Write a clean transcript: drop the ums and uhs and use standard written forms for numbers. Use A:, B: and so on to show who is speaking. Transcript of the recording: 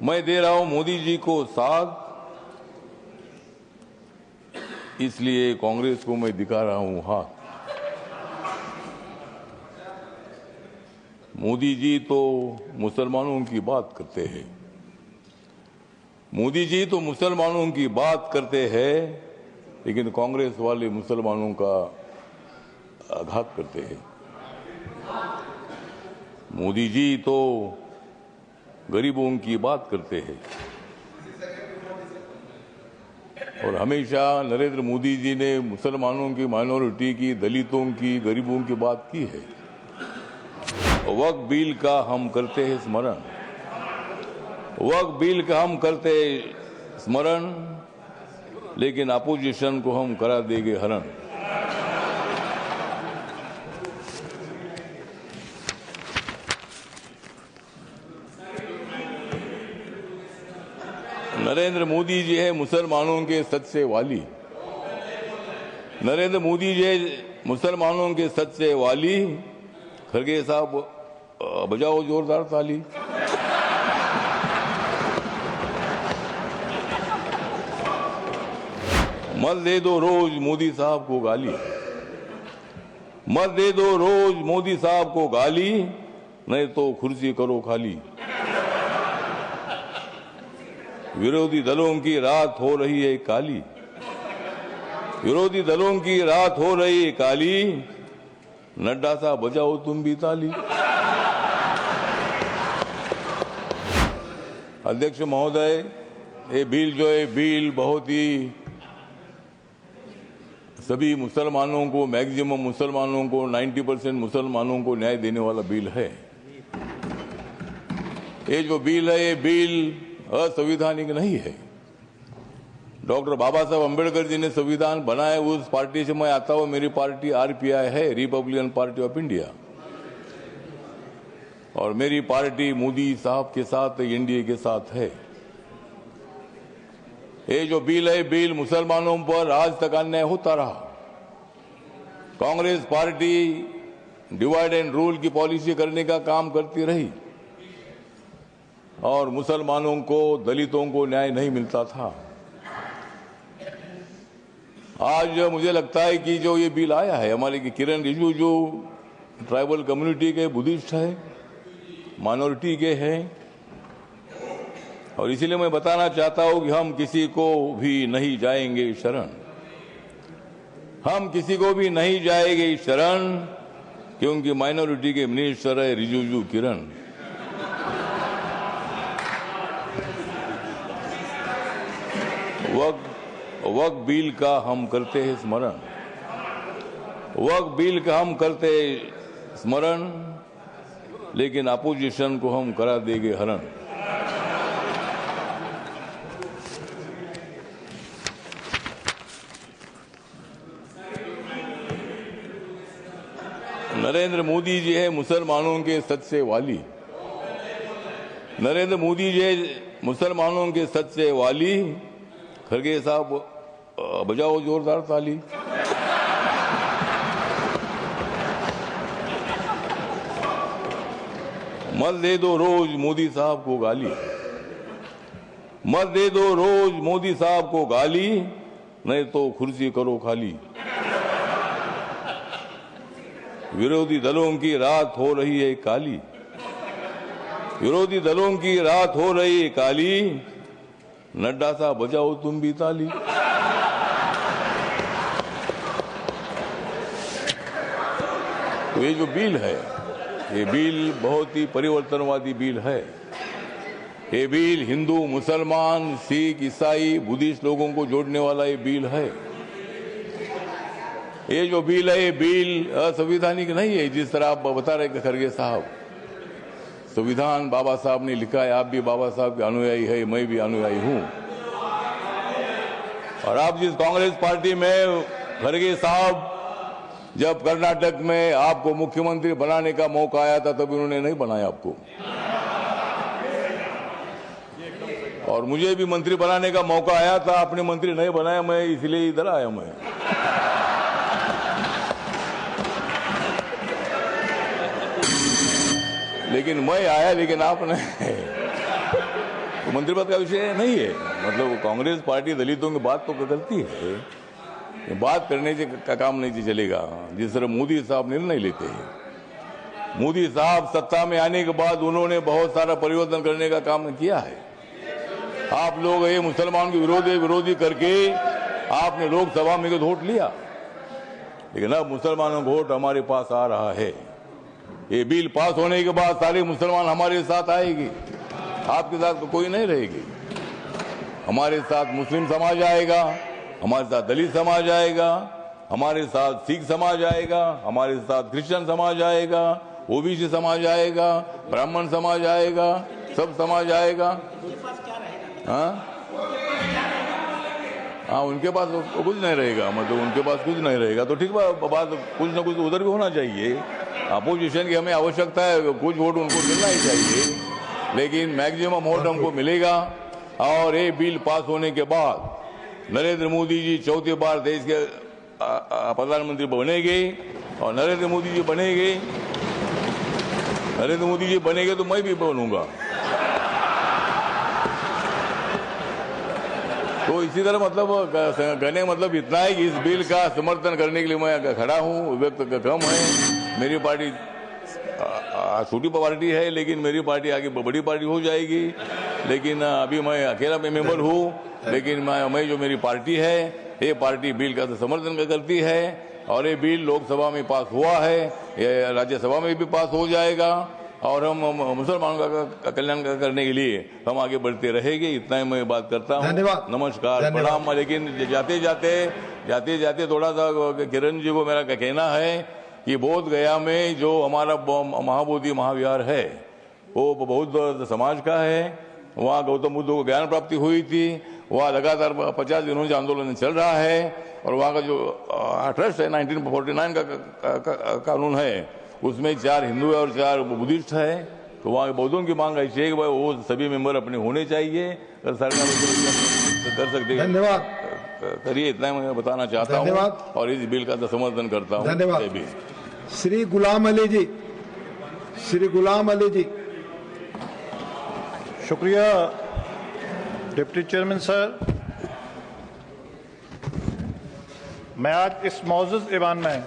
A: मैं दे रहा हूं मोदी जी को साथ, इसलिए कांग्रेस को मैं दिखा रहा हूं हाथ। मोदी जी तो मुसलमानों की बात करते हैं, मोदी जी तो मुसलमानों की बात करते हैं, लेकिन कांग्रेस वाले मुसलमानों का आघात करते हैं। मोदी जी तो गरीबों की बात करते हैं और हमेशा नरेंद्र मोदी जी ने मुसलमानों की, माइनॉरिटी की, दलितों की, गरीबों की बात की है। वक्फ बिल का हम करते हैं स्मरण, वक्फ बिल का हम करते स्मरण, लेकिन अपोजिशन को हम करा देंगे हरण। नरेंद्र मोदी जी है मुसलमानों के सच्चे वाली, नरेंद्र मोदी जी मुसलमानों के सच्चे वाली। खरगे साहब बजाओ जोरदार ताली। मत दे दो रोज मोदी साहब को गाली, मत दे दो रोज मोदी साहब को गाली, नहीं तो कुर्सी करो खाली। विरोधी दलों की रात हो रही है काली, विरोधी दलों की रात हो रही है काली, नड्डा सा बजाओ तुम भी ताली। अध्यक्ष महोदय, ये बिल जो है बिल बहुत ही सभी मुसलमानों को, मैक्सिमम मुसलमानों को, 90% मुसलमानों को न्याय देने वाला बिल है। ये जो बिल है ये बिल असंवैधानिक नहीं है। डॉक्टर बाबा साहब अम्बेडकर जी ने संविधान बनाया, उस पार्टी से मैं आता हूं। मेरी पार्टी आरपीआई है, रिपब्लिकन पार्टी ऑफ इंडिया, और मेरी पार्टी मोदी साहब के साथ, एनडीए के साथ है। ये जो बिल है बिल मुसलमानों पर आज तक अन्याय होता रहा। Congress party divide and rule की पॉलिसी करने का काम करती रही और मुसलमानों को, दलितों को न्याय नहीं मिलता था। आज मुझे लगता है कि जो ये बिल आया है, हमारे किरण रिजिजू जो ट्राइबल कम्युनिटी के बुद्धिस्ट है, माइनॉरिटी के हैं, और इसीलिए मैं बताना चाहता हूं कि हम किसी को भी नहीं जाएंगे शरण, हम किसी को भी नहीं जाएंगे शरण, क्योंकि माइनॉरिटी के मिनिस्टर है रिजिजू किरण। वक्फ बिल का हम करते हैं स्मरण, वक्फ बिल का हम करते स्मरण, लेकिन अपोजिशन को हम करा देंगे हरण। नरेंद्र मोदी जी है मुसलमानों के सच्चे वाली, नरेंद्र मोदी जी मुसलमानों के सच्चे वाली। खरगे साहब बजाओ जोरदार ताली। मत दे दो रोज मोदी साहब को गाली, मत दे दो रोज मोदी साहब को गाली, नहीं तो कुर्सी करो खाली। विरोधी दलों की रात हो रही है काली, विरोधी दलों की रात हो रही है काली, नड्डा सा बजाओ तुम भी ताली। तो ये जो बिल है ये बिल बहुत ही परिवर्तनवादी बिल है। ये बिल हिंदू, मुसलमान, सिख, ईसाई, बुद्धिस्ट लोगों को जोड़ने वाला ये बिल है। ये जो बिल है ये बिल असंवैधानिक नहीं है, जिस तरह आप बता रहे खरगे साहब। संविधान बाबा साहब ने लिखा है, आप भी बाबा साहब के अनुयायी है, मैं भी अनुयायी हूं। और आप जिस कांग्रेस पार्टी में, खरगे साहब, जब कर्नाटक में आपको मुख्यमंत्री बनाने का मौका आया था तब उन्होंने नहीं बनाया आपको, और मुझे भी मंत्री बनाने का मौका आया था, अपने मंत्री नहीं बनाया, मैं इसलिए इधर आया। मैं लेकिन मैं आया, लेकिन आपने तो मंत्री पद का विषय नहीं है। मतलब कांग्रेस पार्टी दलितों की बात तो करती है, ये बात करने से का काम नहीं चलेगा। जिस तरह मोदी साहब निर्णय लेते हैं, मोदी साहब सत्ता में आने के बाद उन्होंने बहुत सारा परिवर्तन करने का काम किया है। आप लोग ये मुसलमान के विरोधी करके आपने लोकसभा में वोट लिया, लेकिन अब मुसलमानों का वोट हमारे पास आ रहा है। ये बिल पास होने के बाद सारे मुसलमान हमारे साथ आएगी, आपके साथ तो कोई नहीं रहेगी। हमारे साथ मुस्लिम समाज आएगा, हमारे साथ दलित समाज आएगा, हमारे साथ सिख समाज आएगा, हमारे साथ क्रिश्चियन समाज आएगा, ओबीसी समाज आएगा, ब्राह्मण समाज आएगा, सब समाज आएगा। हाँ, उनके पास तो कुछ नहीं रहेगा, मतलब उनके पास कुछ नहीं रहेगा तो ठीक बात, कुछ ना कुछ उधर भी होना चाहिए। अपोजिशन की हमें आवश्यकता है, कुछ वोट उनको मिलना ही चाहिए, लेकिन मैक्सिमम वोट हमको मिलेगा। और ये बिल पास होने के बाद नरेंद्र मोदी जी चौथी बार देश के प्रधानमंत्री बनेंगे, और नरेंद्र मोदी जी बनेंगे तो मैं भी बनूंगा। तो इसी तरह मतलब कहने का मतलब इतना है कि इस बिल का समर्थन करने के लिए मैं खड़ा हूँ। व्यक्त कम है, मेरी पार्टी छोटी पार्टी है, लेकिन मेरी पार्टी आगे बड़ी पार्टी हो जाएगी। लेकिन अभी मैं अकेला मेंबर हूँ, लेकिन मैं जो मेरी पार्टी है, ये पार्टी बिल का समर्थन करती है। और ये बिल लोकसभा में पास हुआ है, ये राज्यसभा में भी पास हो जाएगा, और हम मुसलमानों का कल्याण करने के लिए हम आगे बढ़ते रहेंगे। इतना ही मैं बात करता हूँ।
B: धन्यवाद,
A: नमस्कार, प्रणाम। लेकिन जाते जाते थोड़ा सा किरण जी को मेरा कहना है कि बोध गया में जो हमारा महाबोधि महाविहार है, वो बौद्ध समाज का है। वहाँ गौतम बुद्ध को ज्ञान प्राप्ति हुई थी। वहाँ लगातार 50 दिनों से आंदोलन चल रहा है, और वहाँ का जो ट्रस्ट है 1949 का कानून है, उसमें 4 हिंदू और 4 बुद्धिस्ट है। तो वहाँ बौद्धों की मांग ऐसी है कि भाई वो सभी मेंबर अपने होने चाहिए, अगर सरकार कर सकते हैं।
B: धन्यवाद,
A: करिए, इतना मैं बताना चाहता हूँ, और इस बिल का समर्थन करता हूँ।
B: धन्यवाद। श्री गुलाम अली जी।
C: शुक्रिया डिप्टी चेयरमैन सर। मैं आज इस मौजूद ईवान में